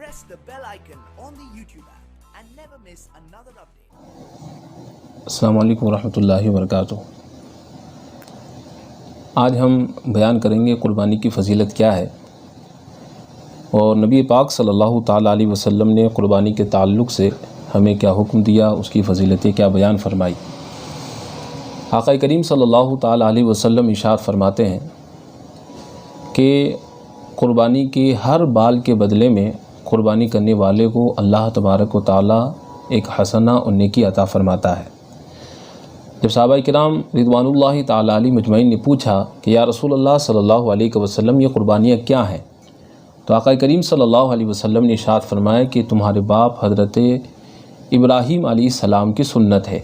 press the bell icon on the YouTube app and never miss another update. السلام علیکم ورحمۃ اللہ وبرکاتہ۔ آج ہم بیان کریں گے قربانی کی فضیلت کیا ہے، اور نبی پاک صلی اللہ تعالیٰ علیہ وسلم نے قربانی کے تعلق سے ہمیں کیا حکم دیا، اس کی فضیلتیں کیا بیان فرمائی۔ آقا کریم صلی اللہ تعالیٰ علیہ وسلم ارشاد فرماتے ہیں کہ قربانی کے ہر بال کے بدلے میں قربانی کرنے والے کو اللہ تبارک و تعالیٰ ایک حسنہ اور نیکی عطا فرماتا ہے۔ جب صحابہ کرام رضوان اللہ تعالیٰ علیہ مجمعین نے پوچھا کہ یا رسول اللہ صلی اللہ علیہ وسلم یہ قربانیاں کیا ہیں، تو آقا کریم صلی اللہ علیہ وسلم نے ارشاد فرمایا کہ تمہارے باپ حضرت ابراہیم علیہ السلام کی سنت ہے۔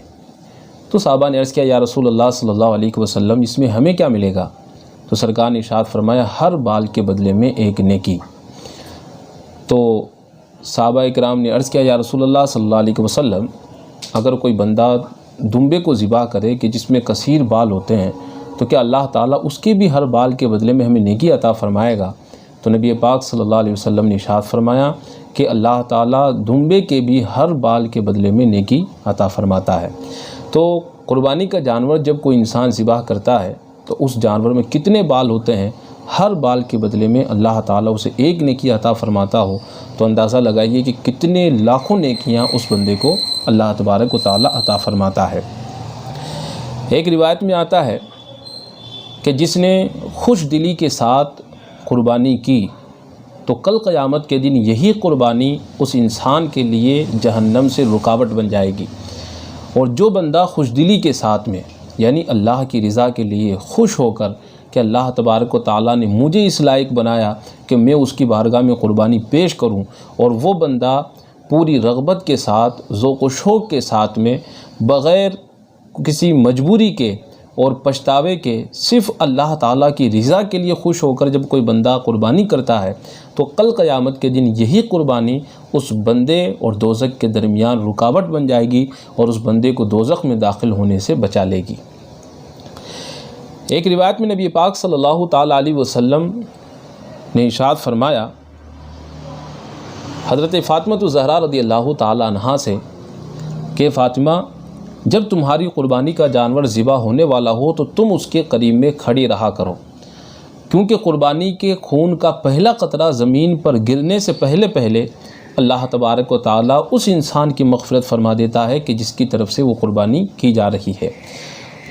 تو صحابہ نے عرض کیا یا رسول اللہ صلی اللہ علیہ وسلم اس میں ہمیں کیا ملے گا؟ تو سرکار نے ارشاد فرمایا ہر بال کے بدلے میں ایک نیکی۔ تو صحابہ کرام نے عرض کیا یا رسول اللہ صلی اللہ علیہ وسلم اگر کوئی بندہ دمبے کو ذبح کرے کہ جس میں کثیر بال ہوتے ہیں تو کیا اللہ تعالیٰ اس کے بھی ہر بال کے بدلے میں ہمیں نیکی عطا فرمائے گا؟ تو نبی پاک صلی اللہ علیہ وسلم نے ارشاد فرمایا کہ اللہ تعالیٰ دمبے کے بھی ہر بال کے بدلے میں نیکی عطا فرماتا ہے۔ تو قربانی کا جانور جب کوئی انسان ذبح کرتا ہے تو اس جانور میں کتنے بال ہوتے ہیں، ہر بال کے بدلے میں اللہ تعالیٰ اسے ایک نیکی عطا فرماتا ہو تو اندازہ لگائیے کہ کتنے لاکھوں نیکیاں اس بندے کو اللہ تبارک و تعالیٰ عطا فرماتا ہے۔ ایک روایت میں آتا ہے کہ جس نے خوش دلی کے ساتھ قربانی کی تو کل قیامت کے دن یہی قربانی اس انسان کے لیے جہنم سے رکاوٹ بن جائے گی، اور جو بندہ خوش دلی کے ساتھ میں یعنی اللہ کی رضا کے لیے خوش ہو کر کہ اللہ تبارک و تعالیٰ نے مجھے اس لائق بنایا کہ میں اس کی بارگاہ میں قربانی پیش کروں، اور وہ بندہ پوری رغبت کے ساتھ ذوق و شوق کے ساتھ میں بغیر کسی مجبوری کے اور پچھتاوے کے صرف اللہ تعالیٰ کی رضا کے لیے خوش ہو کر جب کوئی بندہ قربانی کرتا ہے تو کل قیامت کے دن یہی قربانی اس بندے اور دوزخ کے درمیان رکاوٹ بن جائے گی اور اس بندے کو دوزخ میں داخل ہونے سے بچا لے گی۔ ایک روایت میں نبی پاک صلی اللہ تعالیٰ علیہ وسلم نے ارشاد فرمایا حضرت فاطمہ الزہرا رضی اللہ تعالیٰ عنہا سے کہ فاطمہ جب تمہاری قربانی کا جانور ذبح ہونے والا ہو تو تم اس کے قریب میں کھڑی رہا کرو، کیونکہ قربانی کے خون کا پہلا قطرہ زمین پر گرنے سے پہلے اللہ تبارک و تعالیٰ اس انسان کی مغفرت فرما دیتا ہے کہ جس کی طرف سے وہ قربانی کی جا رہی ہے۔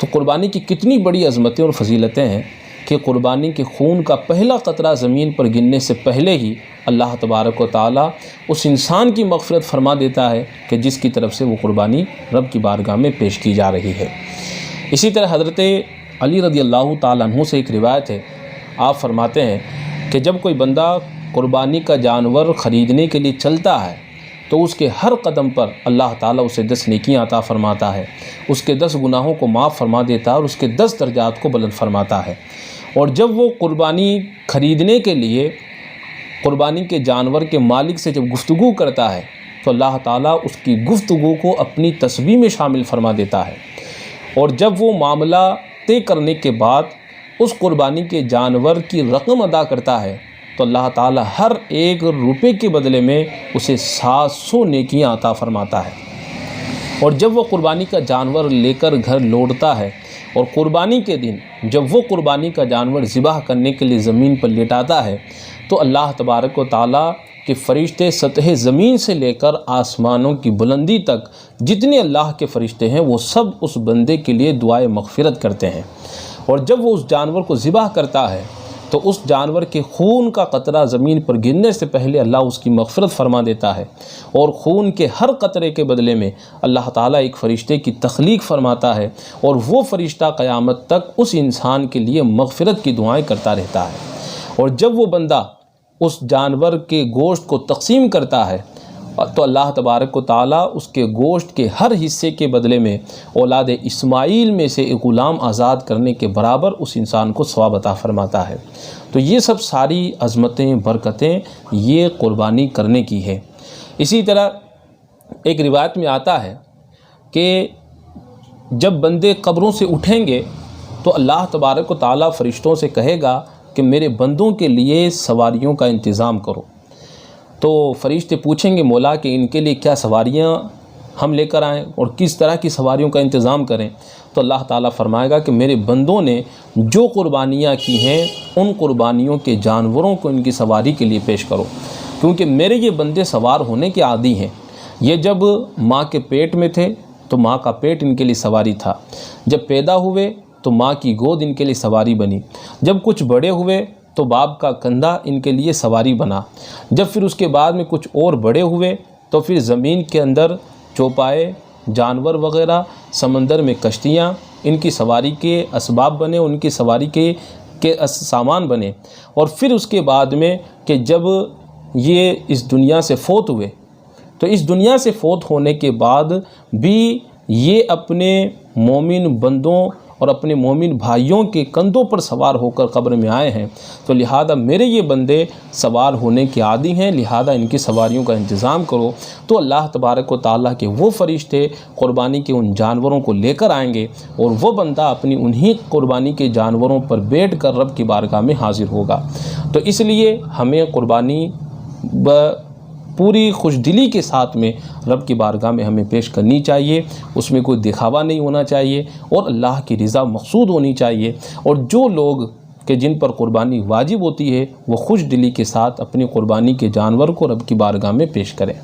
تو قربانی کی کتنی بڑی عظمتیں اور فضیلتیں ہیں کہ قربانی کے خون کا پہلا قطرہ زمین پر گرنے سے پہلے ہی اللہ تبارک و تعالیٰ اس انسان کی مغفرت فرما دیتا ہے کہ جس کی طرف سے وہ قربانی رب کی بارگاہ میں پیش کی جا رہی ہے۔ اسی طرح حضرت علی رضی اللہ تعالیٰ عنہ سے ایک روایت ہے، آپ فرماتے ہیں کہ جب کوئی بندہ قربانی کا جانور خریدنے کے لیے چلتا ہے تو اس کے ہر قدم پر اللہ تعالیٰ اسے 10 نیکیاں عطا فرماتا ہے، اس کے 10 گناہوں کو معاف فرما دیتا ہے اور اس کے 10 درجات کو بلند فرماتا ہے۔ اور جب وہ قربانی خریدنے کے لیے قربانی کے جانور کے مالک سے جب گفتگو کرتا ہے تو اللہ تعالیٰ اس کی گفتگو کو اپنی تسبیح میں شامل فرما دیتا ہے، اور جب وہ معاملہ طے کرنے کے بعد اس قربانی کے جانور کی رقم ادا کرتا ہے تو اللہ تعالیٰ ہر ایک روپے کے بدلے میں اسے 700 نیکیاں عطا فرماتا ہے۔ اور جب وہ قربانی کا جانور لے کر گھر لوٹتا ہے اور قربانی کے دن جب وہ قربانی کا جانور ذبح کرنے کے لیے زمین پر لیٹاتا ہے تو اللہ تبارک و تعالیٰ کے فرشتے سطح زمین سے لے کر آسمانوں کی بلندی تک جتنے اللہ کے فرشتے ہیں وہ سب اس بندے کے لیے دعائے مغفرت کرتے ہیں۔ اور جب وہ اس جانور کو ذبح کرتا ہے تو اس جانور کے خون کا قطرہ زمین پر گرنے سے پہلے اللہ اس کی مغفرت فرما دیتا ہے، اور خون کے ہر قطرے کے بدلے میں اللہ تعالیٰ ایک فرشتے کی تخلیق فرماتا ہے، اور وہ فرشتہ قیامت تک اس انسان کے لیے مغفرت کی دعائیں کرتا رہتا ہے۔ اور جب وہ بندہ اس جانور کے گوشت کو تقسیم کرتا ہے تو اللہ تبارک و تعالیٰ اس کے گوشت کے ہر حصے کے بدلے میں اولاد اسماعیل میں سے ایک غلام آزاد کرنے کے برابر اس انسان کو ثواب عطا فرماتا ہے۔ تو یہ سب ساری عظمتیں برکتیں یہ قربانی کرنے کی ہے۔ اسی طرح ایک روایت میں آتا ہے کہ جب بندے قبروں سے اٹھیں گے تو اللہ تبارک و تعالیٰ فرشتوں سے کہے گا کہ میرے بندوں کے لیے سواریوں کا انتظام کرو۔ تو فرشتے پوچھیں گے مولا کہ ان کے لیے کیا سواریاں ہم لے کر آئیں اور کس طرح کی سواریوں کا انتظام کریں؟ تو اللہ تعالیٰ فرمائے گا کہ میرے بندوں نے جو قربانیاں کی ہیں ان قربانیوں کے جانوروں کو ان کی سواری کے لیے پیش کرو، کیونکہ میرے یہ بندے سوار ہونے کے عادی ہیں۔ یہ جب ماں کے پیٹ میں تھے تو ماں کا پیٹ ان کے لیے سواری تھا، جب پیدا ہوئے تو ماں کی گود ان کے لیے سواری بنی، جب کچھ بڑے ہوئے تو باپ کا کندھا ان کے لیے سواری بنا، جب پھر اس کے بعد میں کچھ اور بڑے ہوئے تو پھر زمین کے اندر چوپائے، جانور وغیرہ، سمندر میں کشتیاں ان کی سواری کے اسباب بنے، ان کی سواری کے سامان بنے۔ اور پھر اس کے بعد میں کہ جب یہ اس دنیا سے فوت ہوئے تو اس دنیا سے فوت ہونے کے بعد بھی یہ اپنے مومن بندوں اور اپنے مومن بھائیوں کے کندھوں پر سوار ہو کر قبر میں آئے ہیں، تو لہذا میرے یہ بندے سوار ہونے کے عادی ہیں، لہذا ان کی سواریوں کا انتظام کرو۔ تو اللہ تبارک و تعالیٰ کے وہ فرشتے قربانی کے ان جانوروں کو لے کر آئیں گے اور وہ بندہ اپنی انہی قربانی کے جانوروں پر بیٹھ کر رب کی بارگاہ میں حاضر ہوگا۔ تو اس لیے ہمیں قربانی پوری خوش دلی کے ساتھ میں رب کی بارگاہ میں ہمیں پیش کرنی چاہیے، اس میں کوئی دکھاوا نہیں ہونا چاہیے اور اللہ کی رضا مقصود ہونی چاہیے، اور جو لوگ کہ جن پر قربانی واجب ہوتی ہے وہ خوش دلی کے ساتھ اپنی قربانی کے جانور کو رب کی بارگاہ میں پیش کریں۔